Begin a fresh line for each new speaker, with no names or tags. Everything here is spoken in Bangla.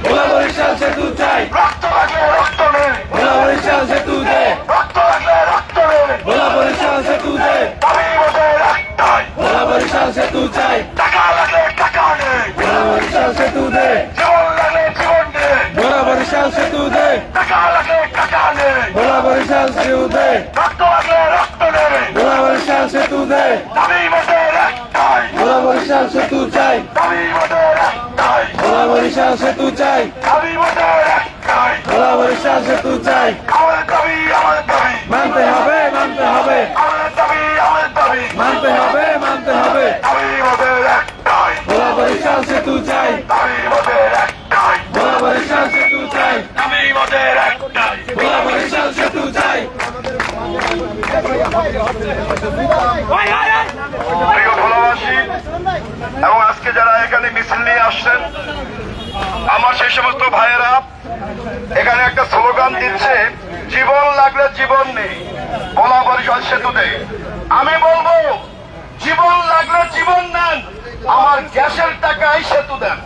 ভোলা বরিশাল সেতু চাই, ভোলা বরিশাল সেতু দে, ভোলা বরিশাল সেতু দে, ভোলা বরিশাল সেতু চাই, ভোলা বরিশাল সেতু দে, ভোলা বরিশাল সেতু দে, ভোলা বরিশাল সেতু দে, ভোলা বরিশাল সেতু দে, ভোলা বরিশাল সেতু চাই, ভোলা বরিশাল সেতু চাই, ভোলা বরিশাল সেতু চাই, মানতে হবে মানতে হবে মানতে হবে মানতে হবে, ভোলা বরিশাল সেতু চাই, ভোলা বরিশাল সেতু চাই, ভোলা বরিশাল সেতু চাই।
প্রিয় ভোলাবাসী এবং আজকে যারা এখানে মিছিল নিয়ে আসছেন, আমার সেই সমস্ত ভাইয়েরা এখানে একটা স্লোগান দিচ্ছে, জীবন লাগলে জীবন নেই, ভোলা বরিশাল সেতুতে। আমি বলবো, জীবন লাগলে জীবন নেন, আমার গ্যাসের টাকায় সেতু দেন।